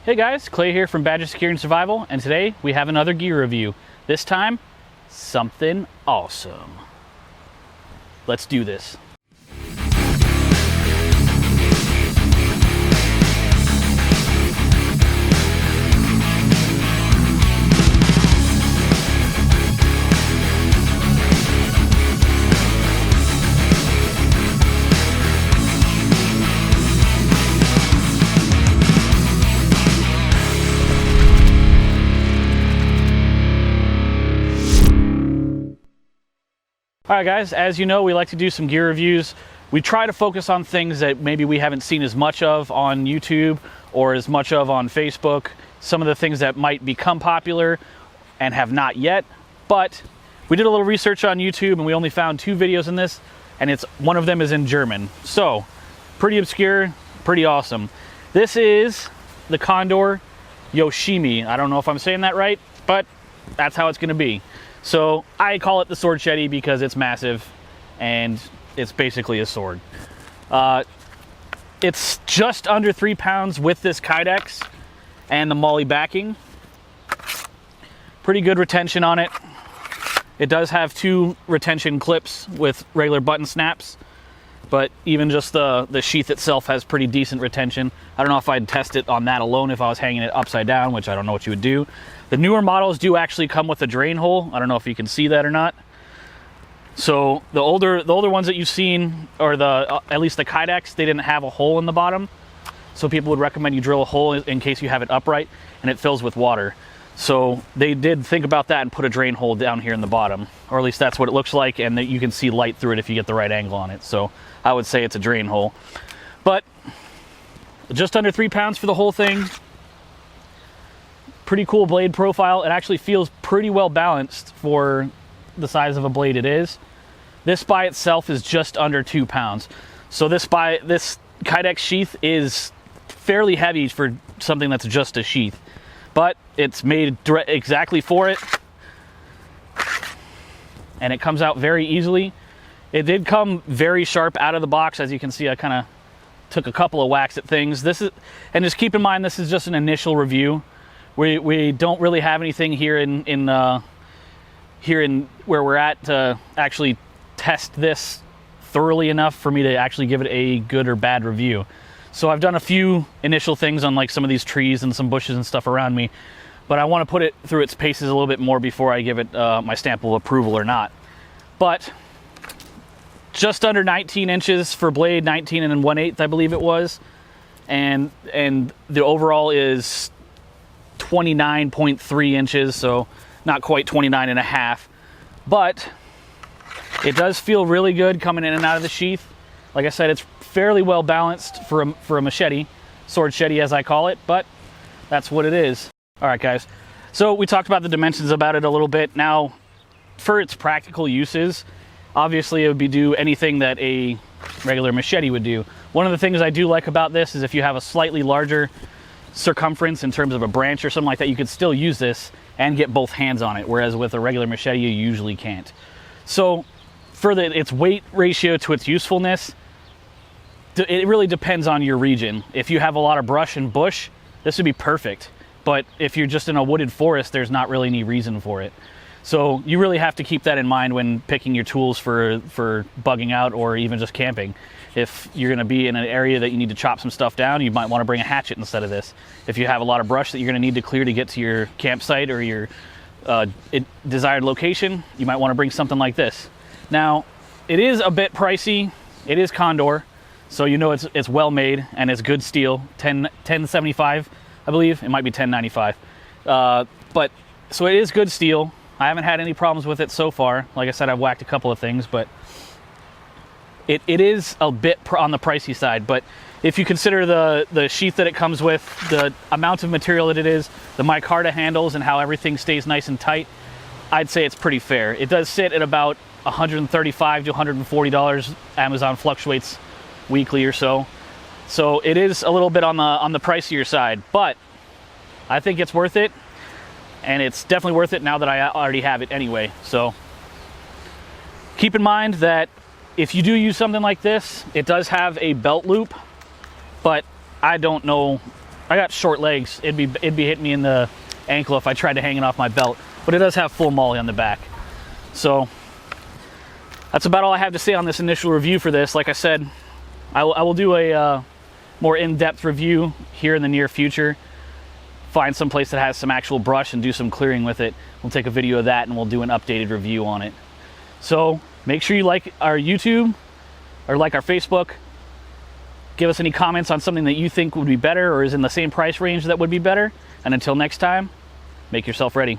Hey guys, Clay here from Badger Security and Survival, and today we have another gear review. This time, something awesome. Let's do this. Alright guys, as you know, we like to do some gear reviews. We try to focus on things that maybe we haven't seen as much of on YouTube or as much of on Facebook. Some of the things that might become popular and have not yet. But we did a little research on YouTube and we only found 2 videos in this, and one of them is in German. So, pretty obscure, pretty awesome. This is the Condor Yoshimi. I don't know if I'm saying that right, but that's how it's going to be. So I call it the Swordchete because it's massive and it's basically a sword. It's just under 3 pounds with this Kydex and the MOLLE backing. Pretty good retention on it. It does have 2 retention clips with regular button snaps, but even just the sheath itself has pretty decent retention. I don't know if I'd test it on that alone if I was hanging it upside down, which I don't know what you would do. The newer models do actually come with a drain hole. I don't know if you can see that or not. So the older ones that you've seen, or at least the Kydex, they didn't have a hole in the bottom. So people would recommend you drill a hole in case you have it upright and it fills with water. So they did think about that and put a drain hole down here in the bottom, or at least that's what it looks like, and that you can see light through it if you get the right angle on it. So I would say it's a drain hole. But just under 3 pounds for the whole thing. Pretty cool blade profile. It actually feels pretty well balanced for the size of a blade it is. This by itself is just under 2 pounds. So this Kydex sheath is fairly heavy for something that's just a sheath, but it's made exactly for it, and it comes out very easily. It did come very sharp out of the box. As you can see, I kind of took a couple of whacks at things. And just keep in mind, this is just an initial review. We don't really have anything here in where we're at to actually test this thoroughly enough for me to actually give it a good or bad review. So I've done a few initial things on like some of these trees and some bushes and stuff around me, but I want to put it through its paces a little bit more before I give it my stamp of approval or not. But just under 19 inches for blade, 19 1/8 I believe it was, and the overall is 29.3 inches, so not quite 29.5, but it does feel really good coming in and out of the sheath. Like I said, it's fairly well balanced for a machete, Swordchete as I call it, but that's what it is. All right, guys. So we talked about the dimensions about it a little bit. Now, for its practical uses, obviously it would do anything that a regular machete would do. One of the things I do like about this is if you have a slightly larger circumference in terms of a branch or something like that, you could still use this and get both hands on it, whereas with a regular machete you usually can't. So for its weight ratio to its usefulness, it really depends on your region. If you have a lot of brush and bush, this would be perfect, but if you're just in a wooded forest, there's not really any reason for it. So you really have to keep that in mind when picking your tools for bugging out or even just camping. If you're going to be in an area that you need to chop some stuff down, you might want to bring a hatchet instead of this. If you have a lot of brush that you're going to need to clear to get to your campsite or your desired location, you might want to bring something like this. Now, it is a bit pricey. It is Condor, so you know it's well made and it's good steel. 1075, I believe. It might be 1095. But so it is good steel. I haven't had any problems with it so far. Like I said, I've whacked a couple of things, but it is a bit on the pricey side. But if you consider the sheath that it comes with, the amount of material that it is, the Micarta handles, and how everything stays nice and tight, I'd say it's pretty fair. It does sit at about $135 to $140. Amazon fluctuates weekly or so. So it is a little bit on the pricier side, but I think it's worth it. And it's definitely worth it now that I already have it anyway. So keep in mind that if you do use something like this, it does have a belt loop, but I don't know I got short legs. It'd be hitting me in the ankle if I tried to hang it off my belt. But it does have full MOLLE on the back. So that's about all I have to say on this initial review for this. Like I said, I will do a more in-depth review here in the near future. Find some place that has some actual brush and do some clearing with it. We'll take a video of that and we'll do an updated review on it. So make sure you like our YouTube or like our Facebook. Give us any comments on something that you think would be better or is in the same price range that would be better. And until next time, make yourself ready.